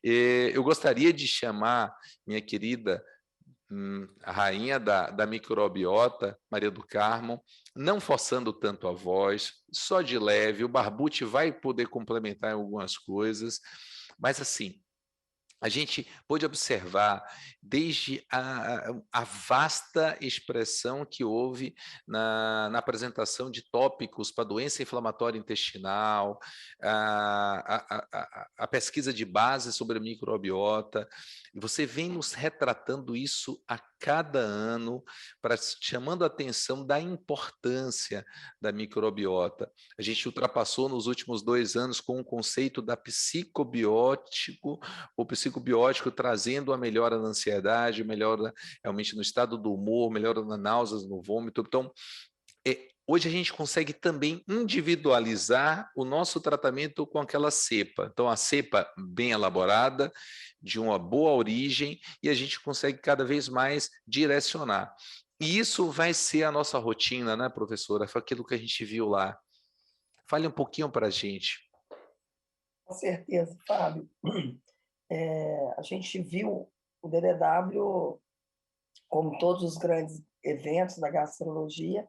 Eu gostaria de chamar minha querida a rainha da microbiota, Maria do Carmo, não forçando tanto a voz, só de leve, o Barbucci vai poder complementar em algumas coisas, mas assim, a gente pôde observar desde a vasta expressão que houve na apresentação de tópicos para doença inflamatória intestinal, a pesquisa de base sobre a microbiota, e você vem nos retratando isso a cada ano, chamando a atenção da importância da microbiota. A gente ultrapassou nos últimos 2 anos com o conceito da psicobiótico, o psicobiótico trazendo a melhora na ansiedade, melhora realmente no estado do humor, melhora na náuseas, no vômito. Então, hoje a gente consegue também individualizar o nosso tratamento com aquela cepa. Então, a cepa bem elaborada, de uma boa origem, e a gente consegue cada vez mais direcionar. E isso vai ser a nossa rotina, né, professora? Foi aquilo que a gente viu lá. Fale um pouquinho para a gente. Com certeza, Fábio. A gente viu o DDW, como todos os grandes eventos da gastrologia,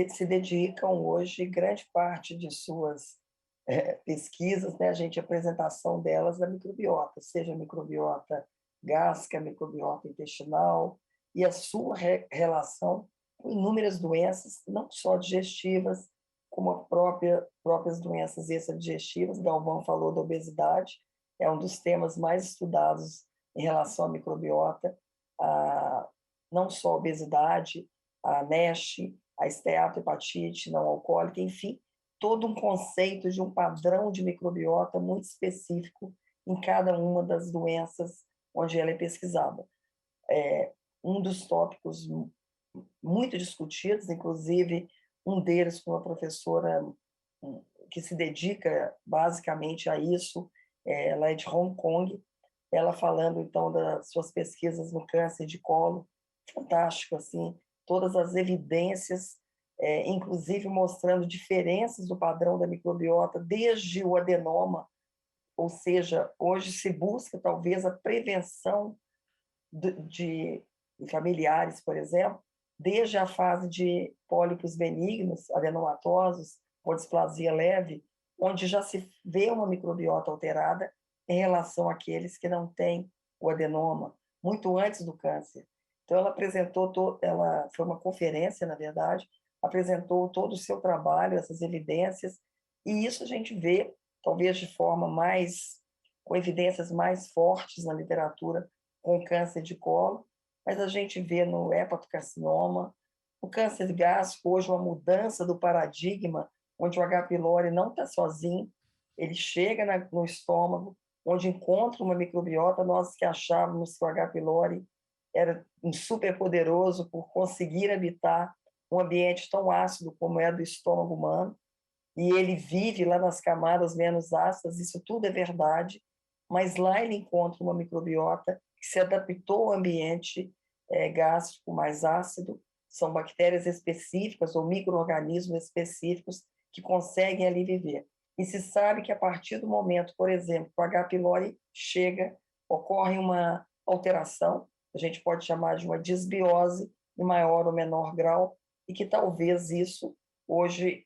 se dedicam hoje grande parte de suas pesquisas, né, a gente, a apresentação delas da microbiota, seja a microbiota gástrica, a microbiota intestinal, e a sua relação com inúmeras doenças, não só digestivas, como próprias doenças extradigestivas. Galvão falou da obesidade, é um dos temas mais estudados em relação à microbiota, não só a obesidade, a NASH, a esteatohepatite não alcoólica, enfim, todo um conceito de um padrão de microbiota muito específico em cada uma das doenças onde ela é pesquisada. Um dos tópicos muito discutidos, inclusive um deles com uma professora que se dedica basicamente a isso, ela é de Hong Kong, ela falando então das suas pesquisas no câncer de colo, fantástico, assim, todas as evidências, inclusive mostrando diferenças do padrão da microbiota, desde o adenoma, ou seja, hoje se busca talvez a prevenção de familiares, por exemplo, desde a fase de pólipos benignos, adenomatosos, ou displasia leve, onde já se vê uma microbiota alterada em relação àqueles que não têm o adenoma, muito antes do câncer. Então, ela apresentou, ela foi uma conferência, na verdade, apresentou todo o seu trabalho, essas evidências, e isso a gente vê, talvez de forma mais, com evidências mais fortes na literatura, com câncer de colo, mas a gente vê no hepatocarcinoma, o câncer gástrico, hoje uma mudança do paradigma, onde o H. pylori não está sozinho, ele chega no estômago, onde encontra uma microbiota. Nós que achávamos que o H. pylori era um superpoderoso por conseguir habitar um ambiente tão ácido como é do estômago humano, e ele vive lá nas camadas menos ácidas, isso tudo é verdade, mas lá ele encontra uma microbiota que se adaptou ao ambiente gástrico mais ácido, são bactérias específicas ou micro-organismos específicos que conseguem ali viver. E se sabe que a partir do momento, por exemplo, que o H. pylori chega, ocorre uma alteração, a gente pode chamar de uma disbiose em maior ou menor grau, e que talvez isso hoje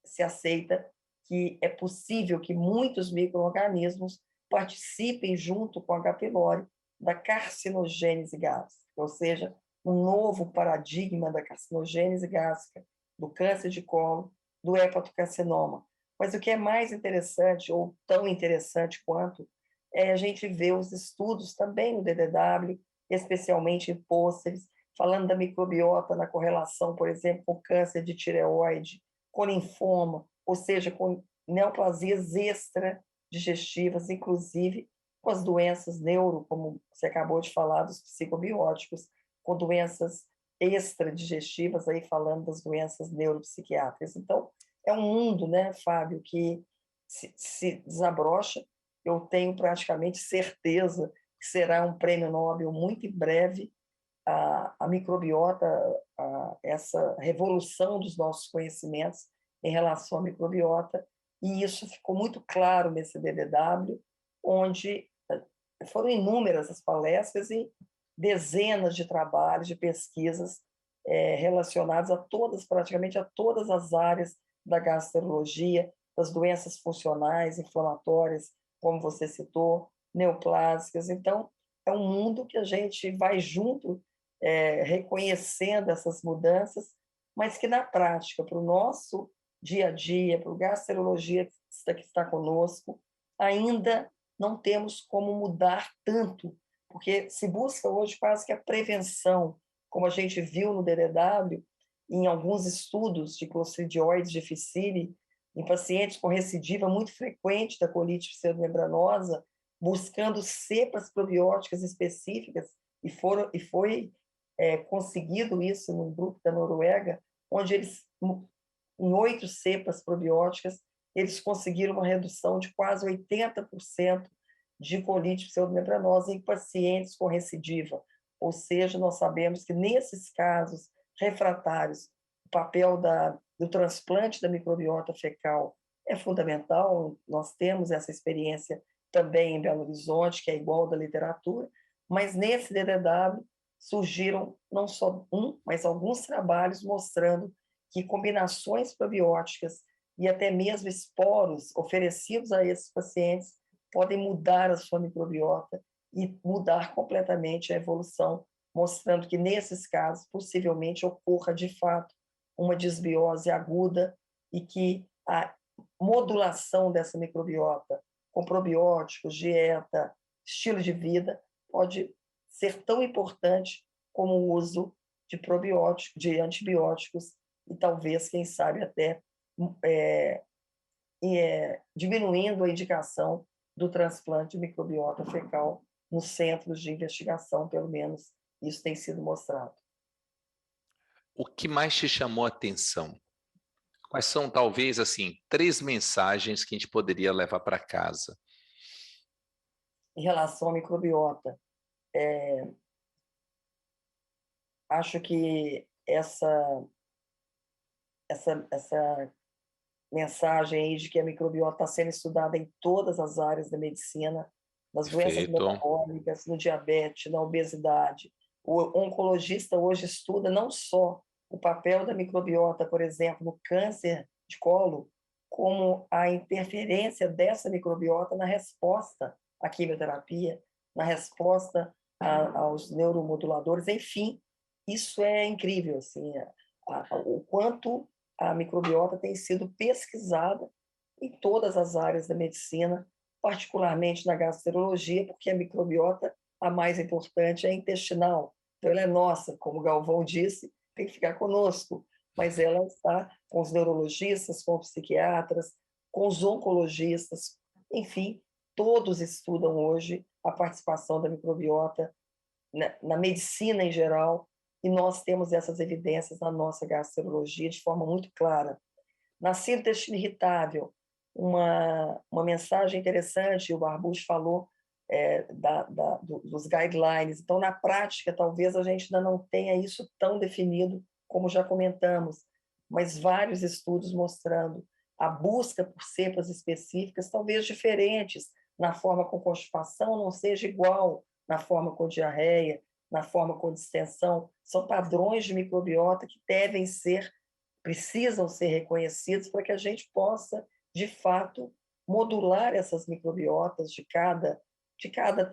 se aceita que é possível que muitos micro-organismos participem junto com a H. pylori da carcinogênese gástrica, ou seja, um novo paradigma da carcinogênese gástrica, do câncer de colo, do hepatocarcinoma. Mas o que é mais interessante, ou tão interessante quanto, é a gente ver os estudos também no DDW, especialmente em pôsteres, falando da microbiota na correlação, por exemplo, com câncer de tireoide, com linfoma, ou seja, com neoplasias extradigestivas, inclusive com as doenças neuro, como você acabou de falar, dos psicobióticos, com doenças extradigestivas, aí falando das doenças neuropsiquiátricas. Então, é um mundo, né, Fábio, que se desabrocha. Eu tenho praticamente certeza que será um prêmio Nobel muito em breve, a microbiota, essa revolução dos nossos conhecimentos em relação à microbiota, e isso ficou muito claro nesse DDW, onde foram inúmeras as palestras e dezenas de trabalhos, de pesquisas relacionados a todas, praticamente a todas as áreas da gastroenterologia, das doenças funcionais, inflamatórias, como você citou, neoplásicas. Então, é um mundo que a gente vai junto, reconhecendo essas mudanças, mas que na prática, para o nosso dia a dia, para o gastroenterologia que está conosco, ainda não temos como mudar tanto, porque se busca hoje quase que a prevenção, como a gente viu no DDW, em alguns estudos de Clostridioides difficile, em pacientes com recidiva muito frequente da colite pseudomembranosa, buscando cepas probióticas específicas, e foi conseguido isso no grupo da Noruega, onde eles, em 8 cepas probióticas, eles conseguiram uma redução de quase 80% de colite pseudomembranosa em pacientes com recidiva. Ou seja, nós sabemos que nesses casos refratários, o papel do transplante da microbiota fecal é fundamental. Nós temos essa experiência também em Belo Horizonte, que é igual da literatura, mas nesse DDW surgiram não só mas alguns trabalhos mostrando que combinações probióticas e até mesmo esporos oferecidos a esses pacientes podem mudar a sua microbiota e mudar completamente a evolução, mostrando que, nesses casos, possivelmente ocorra, de fato, uma desbiose aguda e que a modulação dessa microbiota com probióticos, dieta, estilo de vida, pode ser tão importante como o uso de probióticos, de antibióticos e talvez, quem sabe, até diminuindo a indicação do transplante de microbiota fecal nos centros de investigação, pelo menos isso tem sido mostrado. O que mais te chamou a atenção? Quais são, talvez, assim, 3 mensagens que a gente poderia levar para casa? Em relação à microbiota, acho que essa mensagem aí de que a microbiota está sendo estudada em todas as áreas da medicina, nas doenças Perfeito. metabólicas, no diabetes, na obesidade. O oncologista hoje estuda não só o papel da microbiota, por exemplo, no câncer de colo, como a interferência dessa microbiota na resposta à quimioterapia, na resposta aos neuromoduladores, enfim, isso é incrível, assim, o quanto a microbiota tem sido pesquisada em todas as áreas da medicina, particularmente na gastroenterologia, porque a microbiota, a mais importante, é intestinal. Então, ela é nossa, como o Galvão disse, tem que ficar conosco, mas ela está com os neurologistas, com os psiquiatras, com os oncologistas, enfim, todos estudam hoje a participação da microbiota na medicina em geral, e nós temos essas evidências na nossa gastroenterologia de forma muito clara. Na síndrome do intestino irritável, uma mensagem interessante, o Barbucci falou dos guidelines. Então, na prática, talvez a gente ainda não tenha isso tão definido, como já comentamos, mas vários estudos mostrando a busca por cepas específicas, talvez diferentes, na forma com constipação, não seja igual na forma com diarreia, na forma com distensão. São padrões de microbiota que precisam ser reconhecidos para que a gente possa, de fato, modular essas microbiotas de cada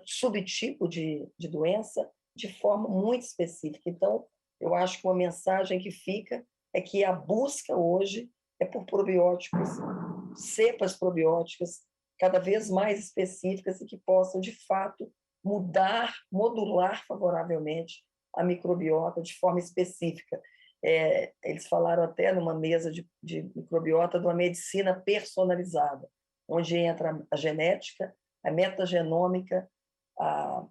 subtipo de doença de forma muito específica. Então, eu acho que uma mensagem que fica é que a busca hoje é por probióticos, cepas probióticas cada vez mais específicas e que possam, de fato, modular favoravelmente a microbiota de forma específica. Eles falaram até numa mesa de microbiota de uma medicina personalizada, onde entra a genética, a metagenômica, a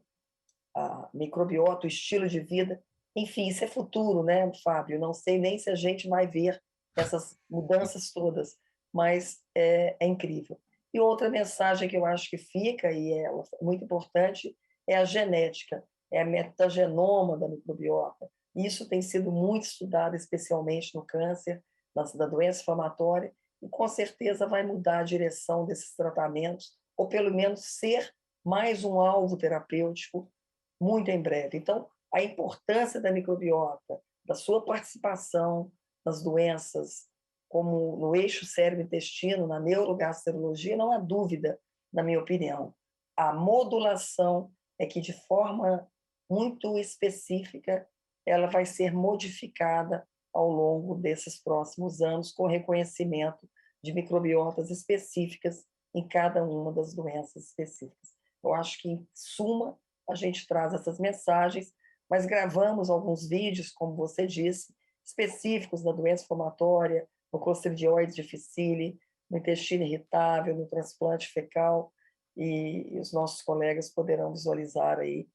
microbiota, o estilo de vida. Enfim, isso é futuro, né, Fábio? Não sei nem se a gente vai ver essas mudanças todas, mas é incrível. E outra mensagem que eu acho que fica, e é muito importante, é a genética, é a metagenoma da microbiota. Isso tem sido muito estudado, especialmente no câncer, da doença inflamatória, e com certeza vai mudar a direção desses tratamentos, ou pelo menos ser mais um alvo terapêutico muito em breve. Então, a importância da microbiota, da sua participação nas doenças, como no eixo cérebro-intestino, na neurogastroenterologia, não há dúvida, na minha opinião. A modulação é que, de forma muito específica, ela vai ser modificada ao longo desses próximos anos, com reconhecimento de microbiotas específicas em cada uma das doenças específicas. Eu acho que, em suma, a gente traz essas mensagens, mas gravamos alguns vídeos, como você disse, específicos da doença inflamatória, no Clostridioides difficile, no intestino irritável, no transplante fecal, e os nossos colegas poderão visualizar aí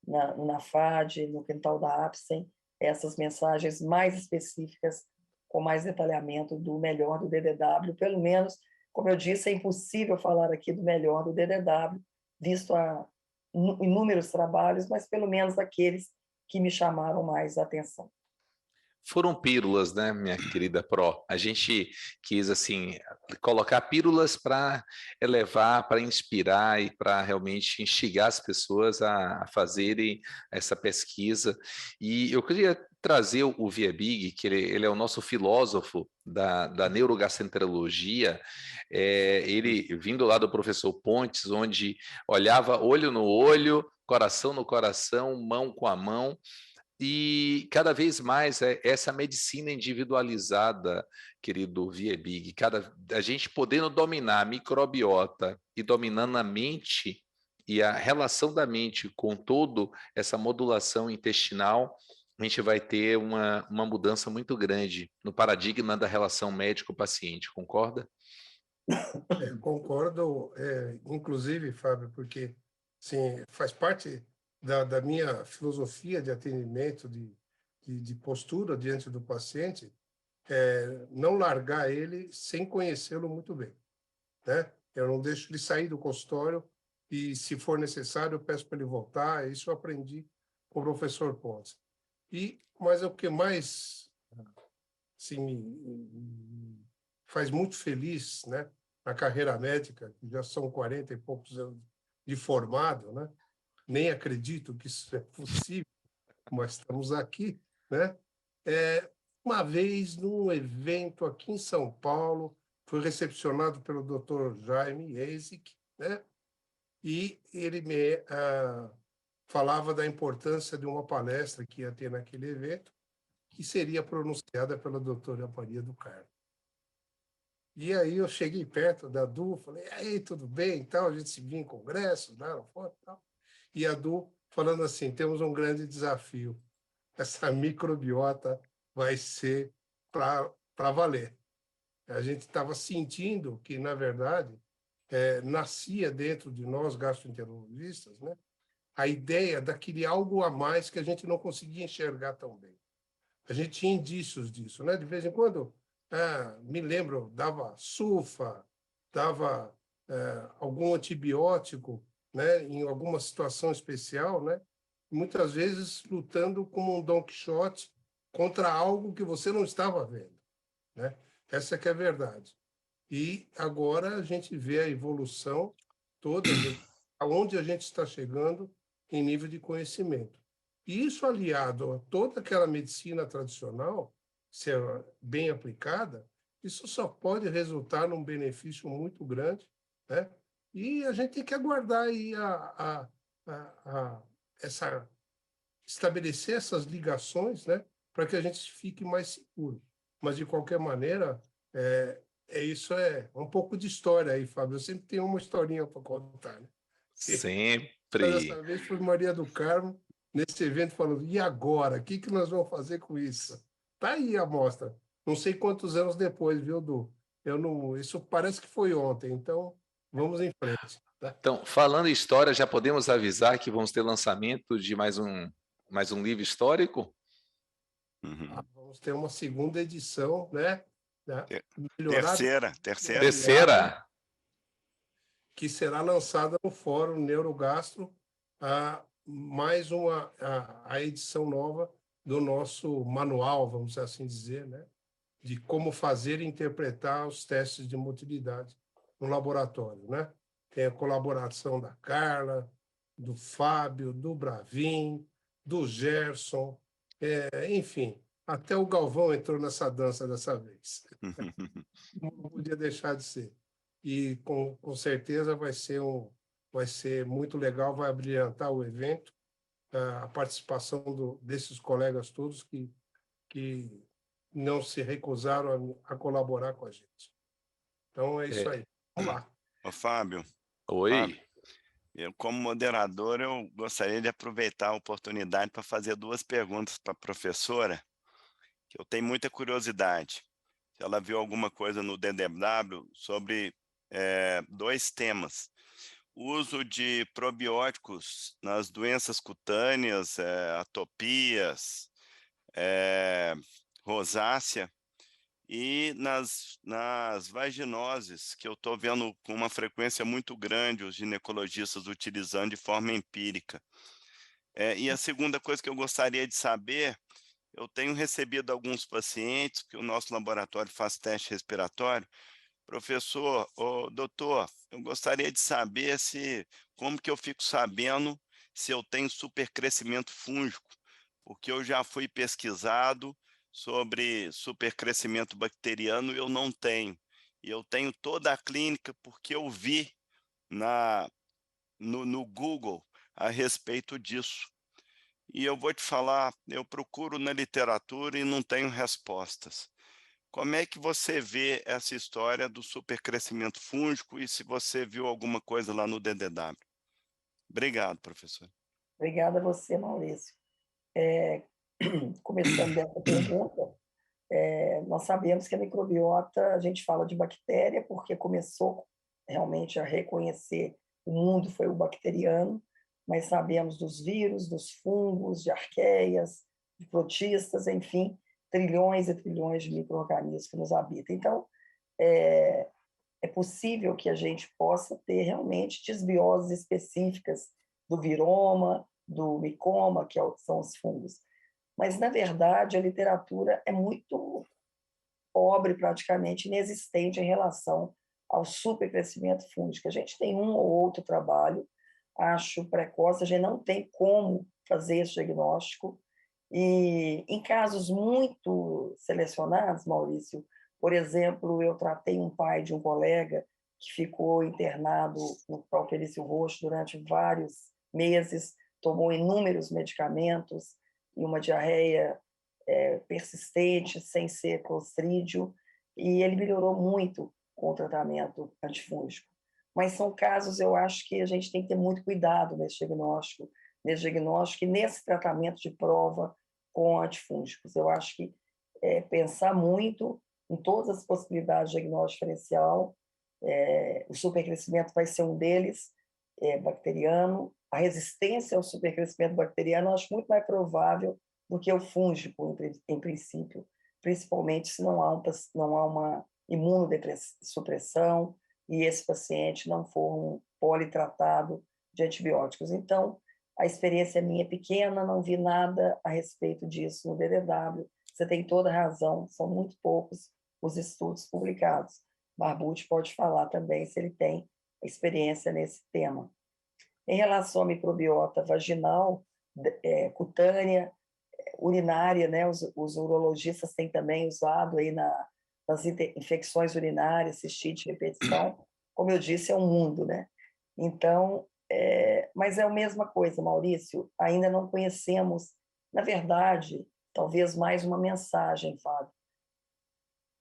na FAD, no quintal da APSEM, essas mensagens mais específicas, com mais detalhamento do melhor do DDW. Pelo menos, como eu disse, é impossível falar aqui do melhor do DDW, visto inúmeros trabalhos, mas pelo menos aqueles que me chamaram mais a atenção. Foram pílulas, né, minha querida Pro? A gente quis, assim, colocar pílulas para elevar, para inspirar e para realmente instigar as pessoas a fazerem essa pesquisa. E eu queria trazer o Viebig, que ele é o nosso filósofo da neurogastroenterologia, ele vindo lá do professor Pontes, onde olhava olho no olho, coração no coração, mão com a mão, e cada vez mais essa medicina individualizada, querido Viebig, a gente podendo dominar a microbiota e dominando a mente e a relação da mente com toda essa modulação intestinal, a gente vai ter uma mudança muito grande no paradigma da relação médico-paciente, concorda? Concordo, inclusive, Fábio, porque sim, faz parte da minha filosofia de atendimento, de postura diante do paciente, não largar ele sem conhecê-lo muito bem, né? Eu não deixo ele sair do consultório e, se for necessário, eu peço para ele voltar. Isso eu aprendi com o professor Pontes. Mas o que mais assim, me faz muito feliz, né, na carreira médica, que já são 40 e poucos anos de formado, né? Nem acredito que isso é possível, mas estamos aqui, né? Uma vez, num evento aqui em São Paulo, fui recepcionado pelo Dr. Jaime Ezik, né? E ele me falava da importância de uma palestra que ia ter naquele evento, que seria pronunciada pela doutora Maria do Carmo. E aí eu cheguei perto da Du, falei, aí, tudo bem? Então, a gente se viu em congressos, lá foto e tal. E a Du falando assim, temos um grande desafio. Essa microbiota vai ser para valer. A gente estava sentindo que, na verdade, nascia dentro de nós, gastroenterologistas, né, a ideia daquele algo a mais que a gente não conseguia enxergar tão bem. A gente tinha indícios disso, né? De vez em quando, me lembro, dava sulfa, dava algum antibiótico, né? Em alguma situação especial, né? Muitas vezes lutando como um Don Quixote contra algo que você não estava vendo, né? Essa que é a verdade. E agora a gente vê a evolução toda, aonde a gente está chegando em nível de conhecimento. E isso aliado a toda aquela medicina tradicional, se é bem aplicada, isso só pode resultar num benefício muito grande, né? E a gente tem que aguardar aí estabelecer essas ligações, né, para que a gente fique mais seguro. Mas, de qualquer maneira, isso é um pouco de história aí, Fábio. Eu sempre tenho uma historinha para contar, né? Sempre. Dessa vez foi Maria do Carmo, nesse evento, falando, e agora? O que nós vamos fazer com isso? Tá aí a mostra. Não sei quantos anos depois, viu, Du? Isso parece que foi ontem, então vamos em frente. Tá? Então, falando em história, já podemos avisar que vamos ter lançamento de mais um livro histórico? Vamos ter uma segunda edição, né? Terceira. Que será lançada no Fórum Neurogastro, mais a edição nova do nosso manual, vamos assim dizer, né? De como fazer e interpretar os testes de motilidade no laboratório, né? tem a colaboração da Carla, do Fábio, do Bravin, do Gerson, enfim, até o Galvão entrou nessa dança dessa vez. Não podia deixar de ser. E com certeza vai ser muito legal, vai brilhantar o evento, a participação desses colegas todos que não se recusaram a colaborar com a gente. Então é isso aí. Vamos lá. Ô, Fábio, Oi. eu, como moderador, eu gostaria de aproveitar a oportunidade para fazer 2 perguntas para a professora, que eu tenho muita curiosidade. Se ela viu alguma coisa no DDW sobre 2 temas. O uso de probióticos nas doenças cutâneas, atopias, rosácea, e nas vaginoses, que eu estou vendo com uma frequência muito grande os ginecologistas utilizando de forma empírica. E a segunda coisa que eu gostaria de saber, eu tenho recebido alguns pacientes, que o nosso laboratório faz teste respiratório. Professor, doutor, eu gostaria de saber como que eu fico sabendo se eu tenho supercrescimento fúngico, porque eu já fui pesquisado sobre supercrescimento bacteriano e eu não tenho. E eu tenho toda a clínica porque eu vi no Google a respeito disso. E eu vou te falar, eu procuro na literatura e não tenho respostas. Como é que você vê essa história do supercrescimento fúngico e se você viu alguma coisa lá no DDW? Obrigado, professor. Obrigada a você, Maurício. Começando dessa pergunta, nós sabemos que a microbiota, a gente fala de bactéria porque começou realmente a reconhecer o mundo foi o bacteriano, mas sabemos dos vírus, dos fungos, de arqueias, de protistas, enfim, trilhões e trilhões de micro-organismos que nos habitam. Então, é possível que a gente possa ter realmente desbioses específicas do viroma, do micoma, que são os fungos. Mas, na verdade, a literatura é muito pobre, praticamente inexistente em relação ao supercrescimento fúngico. A gente tem um ou outro trabalho, acho precoce, a gente não tem como fazer esse diagnóstico. E em casos muito selecionados, Maurício, por exemplo, eu tratei um pai de um colega que ficou internado no Hospital Felício Roxo durante vários meses, tomou inúmeros medicamentos e uma diarreia persistente, sem ser clostrídio, e ele melhorou muito com o tratamento antifúngico. Mas são casos, eu acho que a gente tem que ter muito cuidado nesse diagnóstico e nesse tratamento de prova com antifúngicos. Eu acho que pensar muito em todas as possibilidades de diagnóstico diferencial, o supercrescimento vai ser um deles, bacteriano. A resistência ao supercrescimento bacteriano eu acho muito mais provável do que o fúngico, em princípio, principalmente se não há uma imunossupressão e esse paciente não for um politratado de antibióticos. Então, a experiência minha é pequena, não vi nada a respeito disso no DDW. Você tem toda a razão, são muito poucos os estudos publicados. Barbucci pode falar também se ele tem experiência nesse tema. Em relação à microbiota vaginal, cutânea, urinária, né? Os urologistas têm também usado aí nas infecções urinárias, cistite, repetição. Como eu disse, é um mundo, né? Então, mas é a mesma coisa, Maurício. Ainda não conhecemos, na verdade, talvez mais uma mensagem, Fábio.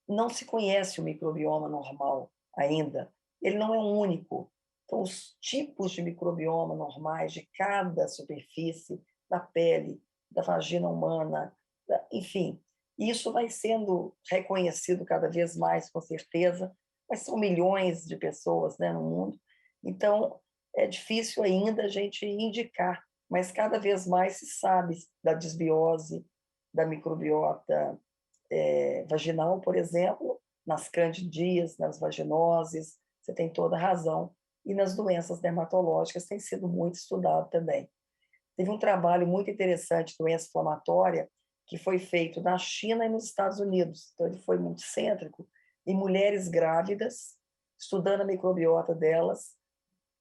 Não se conhece o microbioma normal ainda. Ele não é único. Então, os tipos de microbioma normais de cada superfície da pele, da vagina humana, enfim, isso vai sendo reconhecido cada vez mais, com certeza, mas são milhões de pessoas, né, no mundo. Então, é difícil ainda a gente indicar, mas cada vez mais se sabe da desbiose da microbiota vaginal, por exemplo, nas candidias, nas vaginoses, você tem toda a razão, e nas doenças dermatológicas tem sido muito estudado também. Teve um trabalho muito interessante, doença inflamatória, que foi feito na China e nos Estados Unidos, então ele foi muito cêntrico, em mulheres grávidas, estudando a microbiota delas,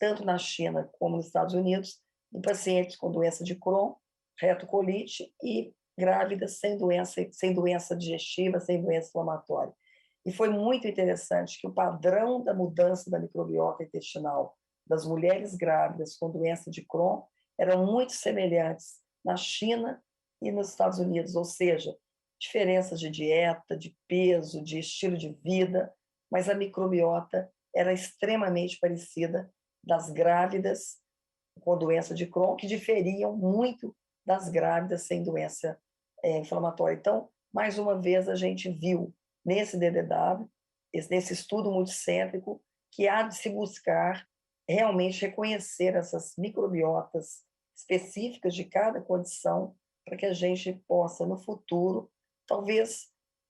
tanto na China como nos Estados Unidos, em pacientes com doença de Crohn, retocolite e grávidas sem doença digestiva, sem doença inflamatória. E foi muito interessante que o padrão da mudança da microbiota intestinal das mulheres grávidas com doença de Crohn eram muito semelhantes na China e nos Estados Unidos, ou seja, diferenças de dieta, de peso, de estilo de vida, mas a microbiota era extremamente parecida das grávidas com doença de Crohn, que diferiam muito das grávidas sem doença inflamatória. Então, mais uma vez, a gente viu nesse DDW, nesse estudo multicêntrico, que há de se buscar realmente reconhecer essas microbiotas específicas de cada condição para que a gente possa, no futuro, talvez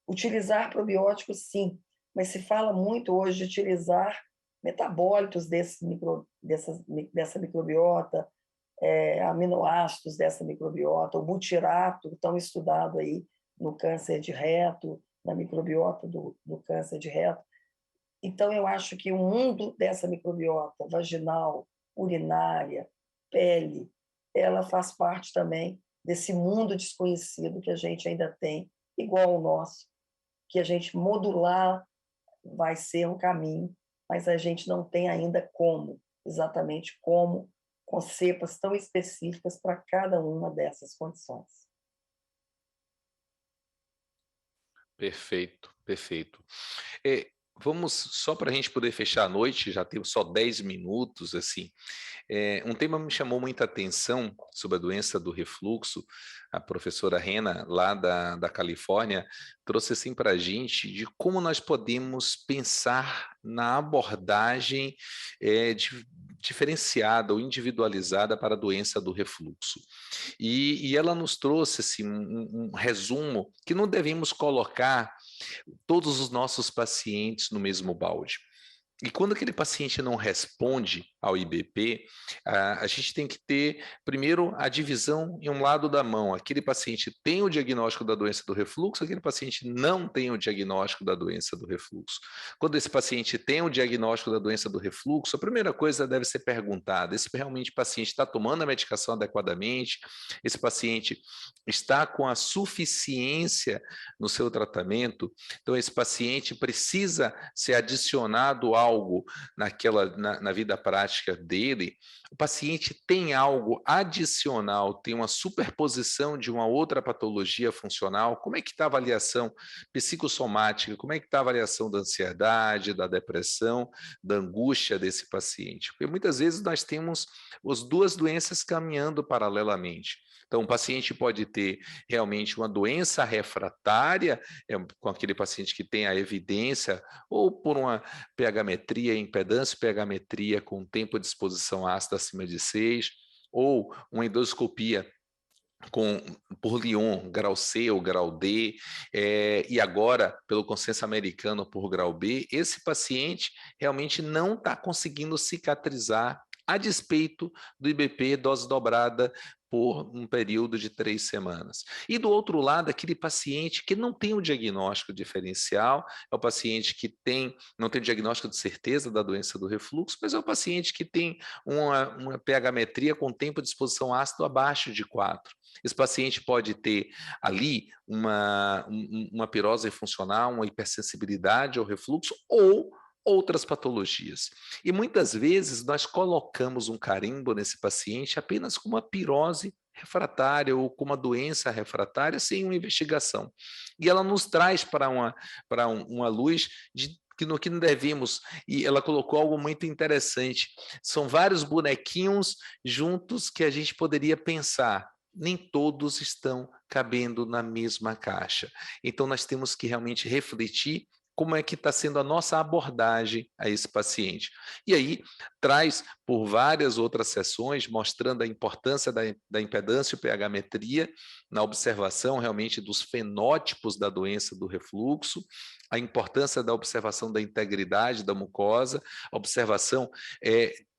utilizar probióticos, sim, mas se fala muito hoje de utilizar metabólitos dessa microbiota, aminoácidos dessa microbiota, o butirato, tão estudado aí no câncer de reto, na microbiota do câncer de reto. Então, eu acho que o mundo dessa microbiota vaginal, urinária, pele, ela faz parte também desse mundo desconhecido que a gente ainda tem, igual ao nosso, que a gente modular vai ser um caminho, mas a gente não tem ainda exatamente como, com cepas tão específicas para cada uma dessas condições. Perfeito, perfeito. Vamos, só para a gente poder fechar a noite, já temos só 10 minutos, assim, um tema me chamou muita atenção sobre a doença do refluxo. A professora Rena, lá da Califórnia, trouxe assim para a gente de como nós podemos pensar na abordagem diferenciada ou individualizada para a doença do refluxo. E ela nos trouxe assim, um resumo que não devemos colocar todos os nossos pacientes no mesmo balde. E quando aquele paciente não responde ao IBP, a gente tem que ter, primeiro, a divisão em um lado da mão. Aquele paciente tem o diagnóstico da doença do refluxo, aquele paciente não tem o diagnóstico da doença do refluxo. Quando esse paciente tem o diagnóstico da doença do refluxo, a primeira coisa deve ser perguntada: esse realmente paciente está tomando a medicação adequadamente? Esse paciente está com a suficiência no seu tratamento? Então, esse paciente precisa ser adicionado algo na vida prática dele. O paciente tem algo adicional, tem uma superposição de uma outra patologia funcional. Como é que está a avaliação psicossomática? Como é que está a avaliação da ansiedade, da depressão, da angústia desse paciente? Porque muitas vezes nós temos as duas doenças caminhando paralelamente. Então, o paciente pode ter realmente uma doença refratária, com aquele paciente que tem a evidência, ou por uma pH-metria, impedância pH-metria com tempo de exposição ácida acima de 6, ou uma endoscopia por Lyon, grau C ou grau D, e agora, pelo consenso americano, por grau B, esse paciente realmente não está conseguindo cicatrizar a despeito do IBP dose dobrada por um período de 3 semanas. E do outro lado, aquele paciente que não tem o diagnóstico diferencial, é o paciente que não tem o diagnóstico de certeza da doença do refluxo, mas é o paciente que tem uma pH-metria com tempo de exposição ácido abaixo de 4. Esse paciente pode ter ali uma pirose funcional, uma hipersensibilidade ao refluxo ou outras patologias. E muitas vezes nós colocamos um carimbo nesse paciente apenas com uma pirose refratária ou com uma doença refratária sem uma investigação. E ela nos traz para uma luz no que não devemos, e ela colocou algo muito interessante. São vários bonequinhos juntos que a gente poderia pensar. Nem todos estão cabendo na mesma caixa. Então, nós temos que realmente refletir como é que está sendo a nossa abordagem a esse paciente. E aí, traz por várias outras sessões, mostrando a importância da impedância e pH-metria na observação realmente dos fenótipos da doença do refluxo, a importância da observação da integridade da mucosa, a observação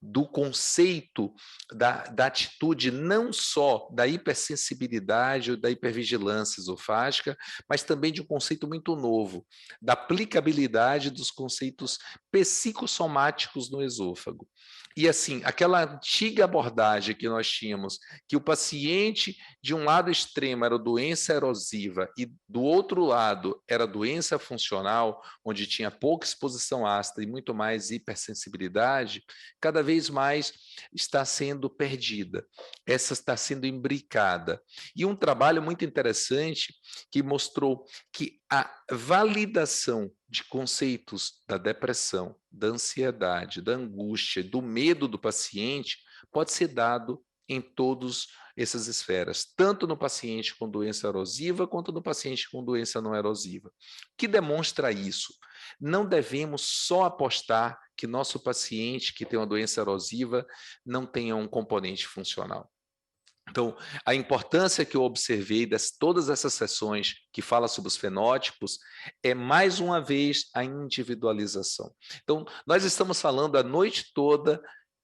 do conceito da atitude, não só da hipersensibilidade ou da hipervigilância esofágica, mas também de um conceito muito novo, da aplicabilidade dos conceitos psicossomáticos no esôfago. E assim, aquela antiga abordagem que nós tínhamos, que o paciente, de um lado extremo, era doença erosiva e do outro lado era doença funcional, onde tinha pouca exposição ácida e muito mais hipersensibilidade, cada vez mais está sendo perdida. Essa está sendo imbricada. E um trabalho muito interessante que mostrou que a validação de conceitos da depressão, da ansiedade, da angústia, do medo do paciente pode ser dado em todas essas esferas, tanto no paciente com doença erosiva quanto no paciente com doença não erosiva. O que demonstra isso? Não devemos só apostar que nosso paciente que tem uma doença erosiva não tenha um componente funcional. Então, a importância que eu observei de todas essas sessões que fala sobre os fenótipos é, mais uma vez, a individualização. Então, nós estamos falando a noite toda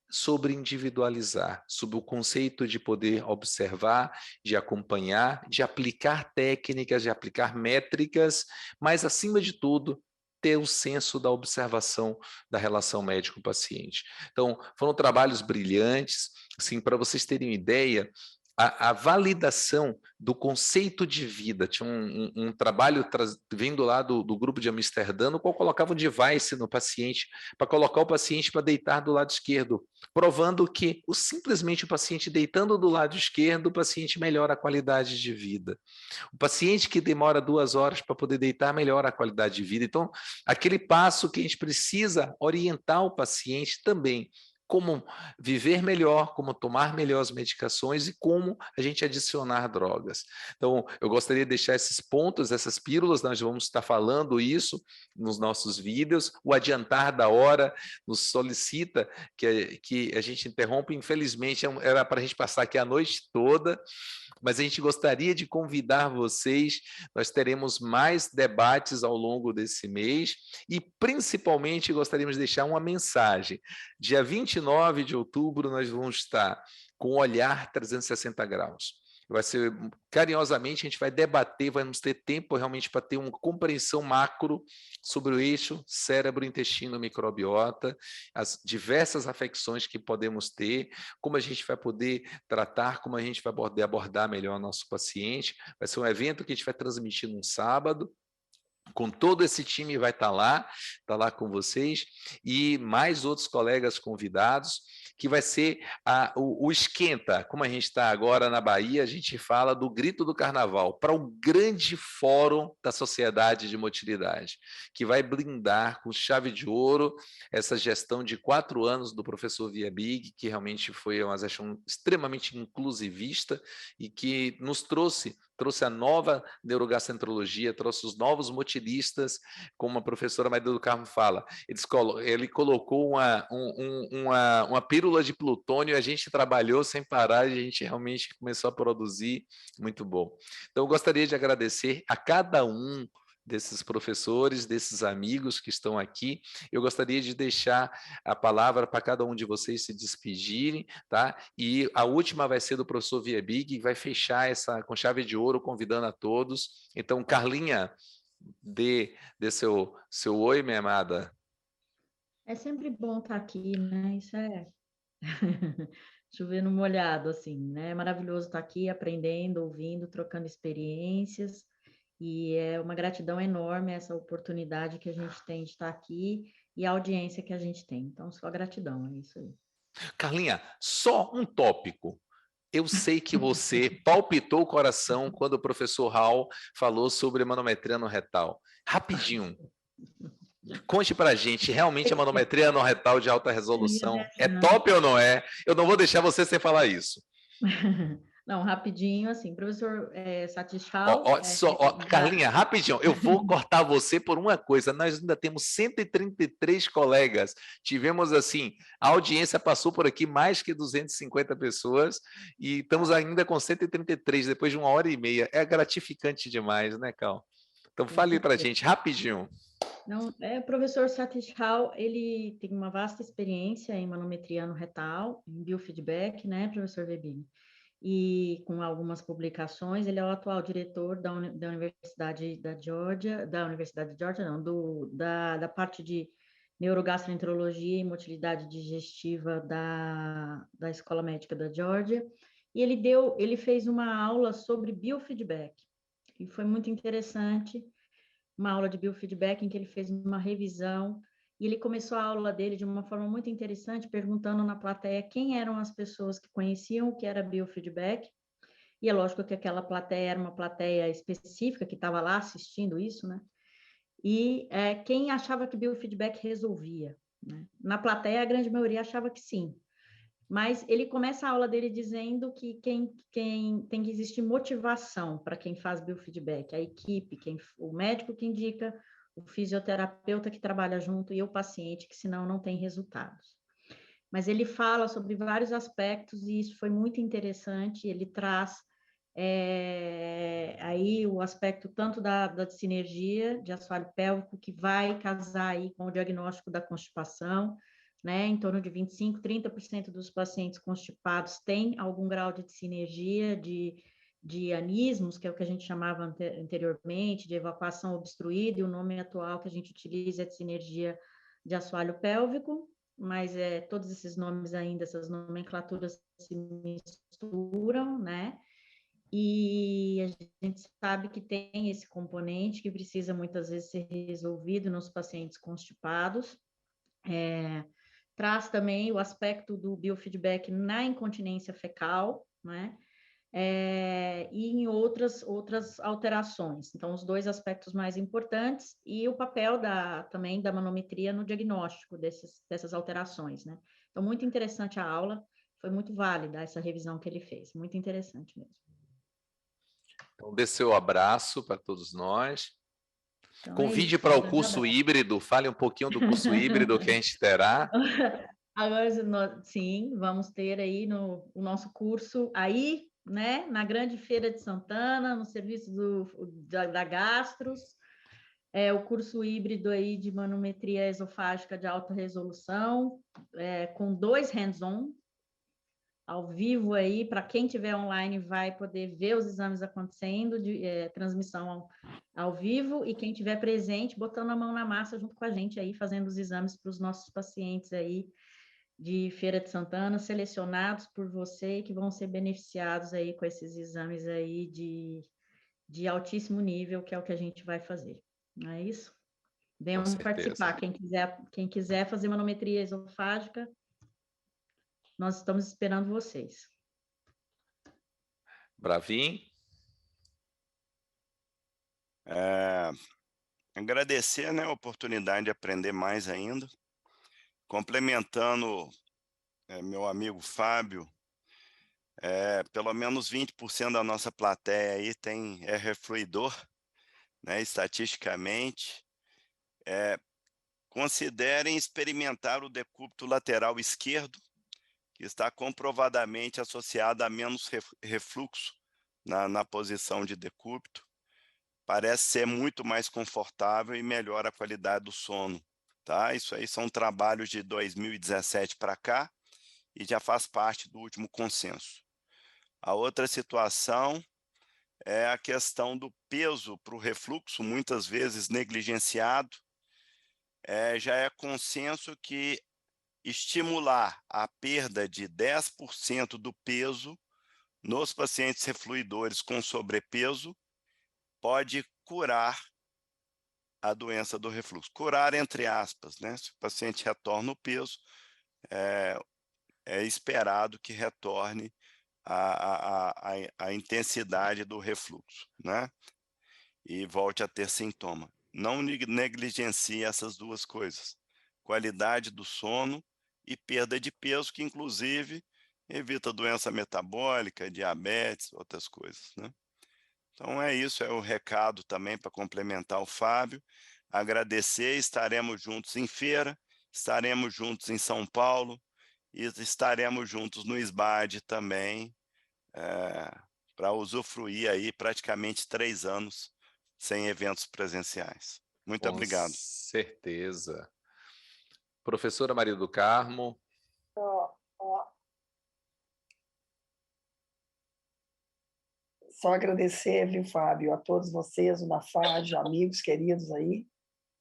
sobre individualizar, sobre o conceito de poder observar, de acompanhar, de aplicar técnicas, de aplicar métricas, mas, acima de tudo, ter o senso da observação da relação médico-paciente. Então, foram trabalhos brilhantes. Assim, para vocês terem uma ideia, a validação do conceito de vida. Tinha um trabalho vindo lá do grupo de Amsterdã, no qual colocava um device no paciente, para colocar o paciente para deitar do lado esquerdo, provando que simplesmente o paciente deitando do lado esquerdo, o paciente melhora a qualidade de vida. O paciente que demora 2 horas para poder deitar, melhora a qualidade de vida. Então, aquele passo que a gente precisa orientar o paciente também, como viver melhor, como tomar melhor as medicações e como a gente adicionar drogas. Então, eu gostaria de deixar esses pontos, essas pílulas, nós vamos estar falando isso nos nossos vídeos. O adiantar da hora nos solicita que a gente interrompa, infelizmente, era para a gente passar aqui a noite toda, mas a gente gostaria de convidar vocês, nós teremos mais debates ao longo desse mês e, principalmente, gostaríamos de deixar uma mensagem. Dia 29 de outubro, nós vamos estar com o Olhar 360 Graus. Vai ser, carinhosamente, a gente vai debater, vamos ter tempo realmente para ter uma compreensão macro sobre o eixo cérebro-intestino-microbiota, as diversas afecções que podemos ter, como a gente vai poder tratar, como a gente vai poder abordar melhor o nosso paciente. Vai ser um evento que a gente vai transmitir num sábado, com todo esse time vai estar lá com vocês, e mais outros colegas convidados, que vai ser o esquenta, como a gente está agora na Bahia, a gente fala do grito do carnaval, para o grande fórum da Sociedade de Motilidade, que vai blindar com chave de ouro essa gestão de 4 anos do professor Viebig, que realmente foi uma gestão extremamente inclusivista e que nos trouxe a nova neurogastroenterologia, trouxe os novos motilistas, como a professora Maria do Carmo fala. Ele colocou uma pílula de plutônio, a gente trabalhou sem parar, e a gente realmente começou a produzir muito bom. Então, eu gostaria de agradecer a cada um desses professores, desses amigos que estão aqui. Eu gostaria de deixar a palavra para cada um de vocês se despedirem, tá? E a última vai ser do professor Viebig, que vai fechar essa com chave de ouro, convidando a todos. Então, Carlinha, dê seu oi, minha amada. É sempre bom estar aqui, né? Isso é chover no molhado, assim, né? É maravilhoso estar aqui aprendendo, ouvindo, trocando experiências. E é uma gratidão enorme essa oportunidade que a gente tem de estar aqui e a audiência que a gente tem. Então, só gratidão, é isso aí. Carlinha, só um tópico. Eu sei que você palpitou o coração quando o professor Hall falou sobre manometria no retal. Rapidinho. Conte pra gente, realmente a manometria no retal de alta resolução é top ou não é? Eu não vou deixar você sem falar isso. Não, rapidinho, assim, professor Satish Hall... Carlinha, rapidinho, eu vou cortar você por uma coisa, nós ainda temos 133 colegas, tivemos, assim, a audiência passou por aqui mais que 250 pessoas, e estamos ainda com 133, depois de 1h30, é gratificante demais, né, Cal? Então, fale para a gente rapidinho. Não, o professor Satish Rao, ele tem uma vasta experiência em manometria anorretal, em biofeedback, né, professor Webini? E com algumas publicações, ele é o atual diretor da Universidade da Georgia, não, da parte de neurogastroenterologia e motilidade digestiva da Escola Médica da Georgia, e ele fez uma aula sobre biofeedback, e foi muito interessante, uma aula de biofeedback em que ele fez uma revisão, e ele começou a aula dele de uma forma muito interessante, perguntando na plateia quem eram as pessoas que conheciam o que era biofeedback, e é lógico que aquela plateia era uma plateia específica que estava lá assistindo isso, né? E quem achava que biofeedback resolvia, né? Na plateia, a grande maioria achava que sim, mas ele começa a aula dele dizendo que quem tem que existir motivação para quem faz biofeedback, a equipe, o médico que indica, o fisioterapeuta que trabalha junto e o paciente, que senão não tem resultados. Mas ele fala sobre vários aspectos e isso foi muito interessante, ele traz aí o aspecto tanto da sinergia de assoalho pélvico, que vai casar aí com o diagnóstico da constipação, né? Em torno de 25%, 30% dos pacientes constipados têm algum grau de sinergia, de anismos, que é o que a gente chamava anteriormente, de evacuação obstruída, e o nome atual que a gente utiliza é de sinergia de assoalho pélvico, mas todos esses nomes ainda, essas nomenclaturas se misturam, né? E a gente sabe que tem esse componente que precisa muitas vezes ser resolvido nos pacientes constipados. Traz também o aspecto do biofeedback na incontinência fecal, né? E em outras alterações. Então, os dois aspectos mais importantes e o papel também da manometria no diagnóstico dessas alterações, né? Então, muito interessante a aula, foi muito válida essa revisão que ele fez, muito interessante mesmo. Então, dê seu abraço para todos nós. Então, Convide para o curso híbrido, fale um pouquinho do curso híbrido que a gente terá. Agora, sim, vamos ter aí o nosso curso aí, né, na Grande Feira de Santana, no serviço da Gastros, o curso híbrido aí de manometria esofágica de alta resolução, com 2 hands-on, ao vivo aí, para quem tiver online vai poder ver os exames acontecendo, transmissão ao vivo, e quem tiver presente, botando a mão na massa junto com a gente aí, fazendo os exames para os nossos pacientes aí de Feira de Santana, selecionados por você, que vão ser beneficiados aí com esses exames aí de altíssimo nível, que é o que a gente vai fazer. Não é isso? Venham participar. Quem quiser fazer manometria esofágica, nós estamos esperando vocês. Bravin? Agradecer, né, a oportunidade de aprender mais ainda. Complementando meu amigo Fábio, pelo menos 20% da nossa plateia aí é refluidor, né, estatisticamente. Considerem experimentar o decúbito lateral esquerdo, que está comprovadamente associado a menos refluxo na posição de decúbito. Parece ser muito mais confortável e melhora a qualidade do sono. Tá? Isso aí são trabalhos de 2017 para cá e já faz parte do último consenso. A outra situação é a questão do peso para o refluxo, muitas vezes negligenciado. Já é consenso que estimular a perda de 10% do peso nos pacientes refluidores com sobrepeso pode curar a doença do refluxo. Curar entre aspas, né? Se o paciente retorna o peso, é esperado que retorne a intensidade do refluxo, né? E volte a ter sintoma. Não negligencie essas duas coisas. Qualidade do sono e perda de peso, que inclusive evita doença metabólica, diabetes, outras coisas, né? Então é isso, é o recado também para complementar o Fábio. Agradecer, estaremos juntos em feira, estaremos juntos em São Paulo e estaremos juntos no SBAD também, para usufruir aí praticamente 3 anos sem eventos presenciais. Muito Com obrigado. certeza. Professora Maria do Carmo. Só agradecer, viu, Fábio, a todos vocês, o NAFAD, amigos queridos aí,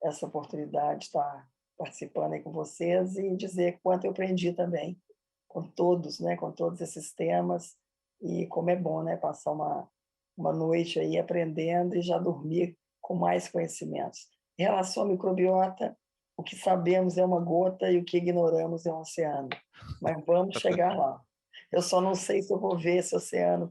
essa oportunidade de estar participando aí com vocês e dizer quanto eu aprendi também com todos, né, com todos esses temas, e como é bom, né, passar uma noite aí aprendendo e já dormir com mais conhecimentos. Em relação à microbiota, o que sabemos é uma gota e o que ignoramos é um oceano. Mas vamos chegar lá. Eu só não sei se eu vou ver esse oceano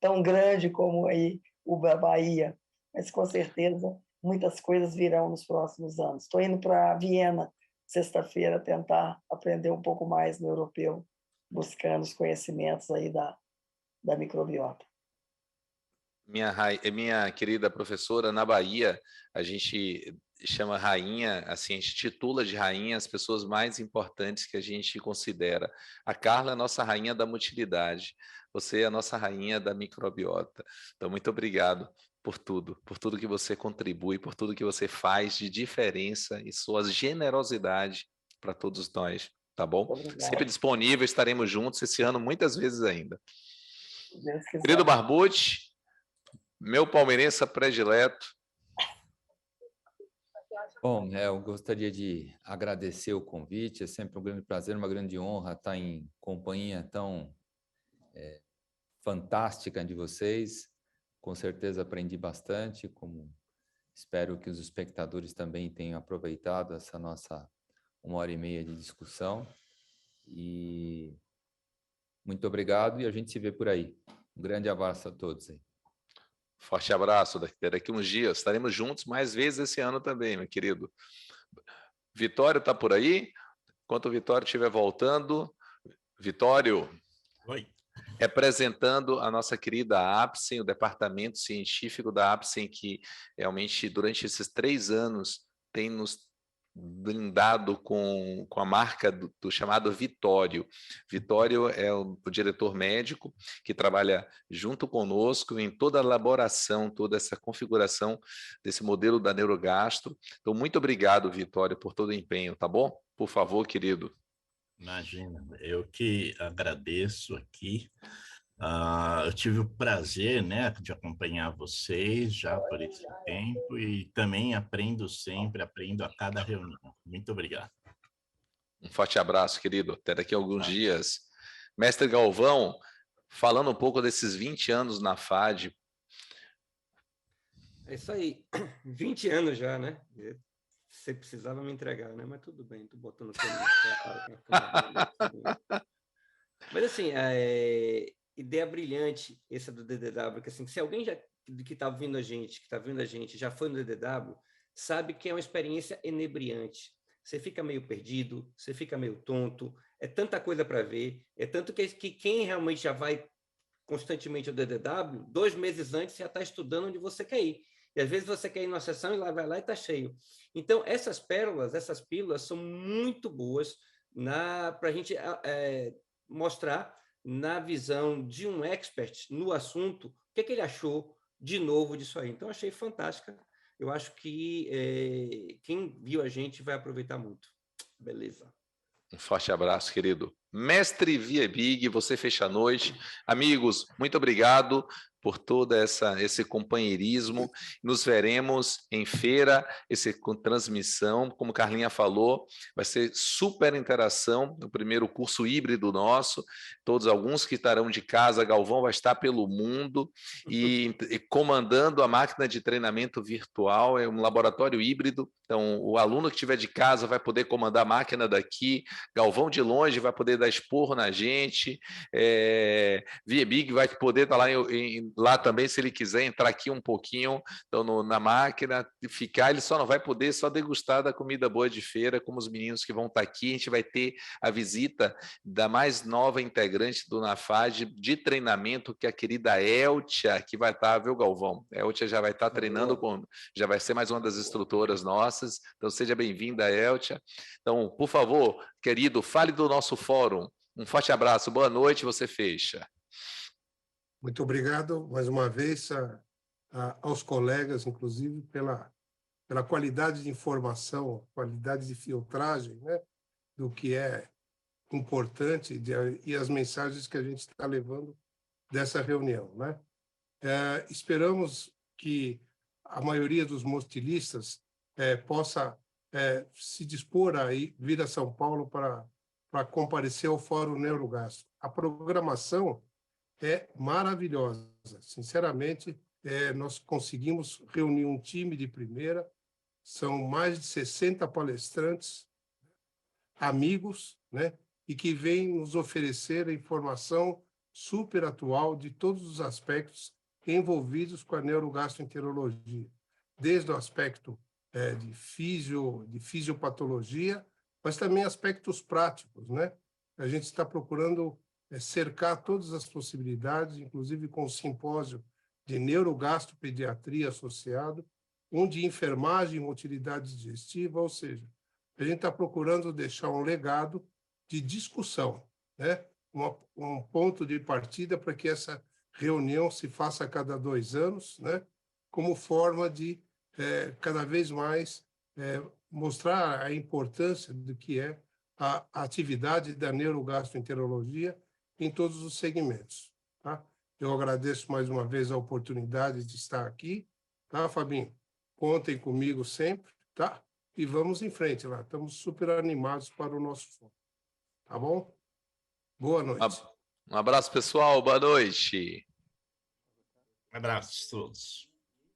tão grande como aí o da Bahia, mas com certeza muitas coisas virão nos próximos anos. Estou indo para Viena, sexta-feira, tentar aprender um pouco mais no europeu, buscando os conhecimentos aí da microbiota. Minha querida professora, na Bahia, a gente chama rainha, assim, a gente titula de rainha as pessoas mais importantes que a gente considera. A Carla é a nossa rainha da motilidade, você é a nossa rainha da microbiota. Então, muito obrigado por tudo que você contribui, por tudo que você faz de diferença e sua generosidade para todos nós, tá bom? Sempre disponível, estaremos juntos esse ano muitas vezes ainda. Deus quiser. Querido Barbucci, meu palmeirense predileto. Bom, eu gostaria de agradecer o convite, é sempre um grande prazer, uma grande honra estar em companhia tão fantástica de vocês. Com certeza aprendi bastante, como espero que os espectadores também tenham aproveitado essa nossa 1h30 de discussão. E muito obrigado e a gente se vê por aí. Um grande abraço a todos aí. Forte abraço, daqui uns dias estaremos juntos mais vezes esse ano também, meu querido. Vitório está por aí? Enquanto o Vitório estiver voltando, Vitório, oi, representando a nossa querida APSEM, o departamento científico da APSEM, que realmente durante esses 3 anos tem nos blindado com a marca do chamado Vitório. Vitório é o diretor médico que trabalha junto conosco em toda a elaboração, toda essa configuração desse modelo da Neurogastro. Então, muito obrigado, Vitório, por todo o empenho, tá bom? Por favor, querido. imagina, eu que agradeço aqui. Eu tive o prazer, né, de acompanhar vocês já por esse tempo e também aprendo sempre, aprendo a cada reunião. Muito obrigado. Um forte abraço, querido. Até daqui a alguns dias. Mestre Galvão, falando um pouco desses 20 anos na FAD. É isso aí. 20 anos já, né? Você precisava me entregar, né? Mas tudo bem, tô botando Mas assim, ideia brilhante essa do DDW, que assim, se alguém que está ouvindo a gente, já foi no DDW, sabe que é uma experiência inebriante. Você fica meio perdido, você fica meio tonto, é tanta coisa para ver, é tanto que quem realmente já vai constantemente ao DDW, 2 meses antes já está estudando onde você quer ir. E às vezes você quer ir numa sessão e lá vai lá e está cheio. Então, essas pérolas, essas pílulas são muito boas para a gente mostrar na visão de um expert no assunto, o que ele achou de novo disso aí. Então, achei fantástica. Eu acho que quem viu a gente vai aproveitar muito. Beleza. Um forte abraço, querido. Mestre Viebig, você fecha a noite. Amigos, muito obrigado por todo esse companheirismo. Nos veremos em feira, com transmissão, como Carlinha falou, vai ser super interação no primeiro curso híbrido nosso. Alguns que estarão de casa, Galvão vai estar pelo mundo e comandando a máquina de treinamento virtual, é um laboratório híbrido. Então, o aluno que estiver de casa vai poder comandar a máquina daqui, Galvão de longe vai poder dar esporro na gente, Viebig vai poder estar lá também, se ele quiser entrar aqui um pouquinho então, na máquina, ficar, ele só não vai poder só degustar da comida boa de feira, como os meninos que vão estar aqui. A gente vai ter a visita da mais nova integrante do NAFAD de treinamento, que é a querida Eltia, que vai estar, viu, Galvão? A Eltia já vai estar treinando, já vai ser mais uma das instrutoras nossas, então seja bem-vinda, Eltia. Então, por favor, querido, fale do nosso fórum. Um forte abraço, boa noite, você fecha. Muito obrigado mais uma vez aos colegas, inclusive, pela qualidade de informação, qualidade de filtragem, né, do que é importante e as mensagens que a gente está levando dessa reunião, né? Esperamos que a maioria dos mostilistas possa se dispor a vir a São Paulo para comparecer ao Fórum Neurogastro. A programação é maravilhosa. Sinceramente, nós conseguimos reunir um time de primeira, são mais de 60 palestrantes, amigos, né, e que vêm nos oferecer a informação super atual de todos os aspectos envolvidos com a neurogastroenterologia, desde o aspecto de fisiopatologia, mas também aspectos práticos, né? A gente está procurando cercar todas as possibilidades, inclusive com o simpósio de neurogastropediatria associado, um de enfermagem e utilidade digestiva, ou seja, a gente está procurando deixar um legado de discussão, né? Um ponto de partida para que essa reunião se faça a cada 2 anos, né? Como forma de cada vez mais mostrar a importância do que é a atividade da neurogastroenterologia em todos os segmentos, tá? Eu agradeço mais uma vez a oportunidade de estar aqui, tá, Fabinho? Contem comigo sempre, tá? E vamos em frente lá. Estamos super animados para o nosso fórum. Tá bom? Boa noite. Um abraço, pessoal. Boa noite. Um abraço a todos.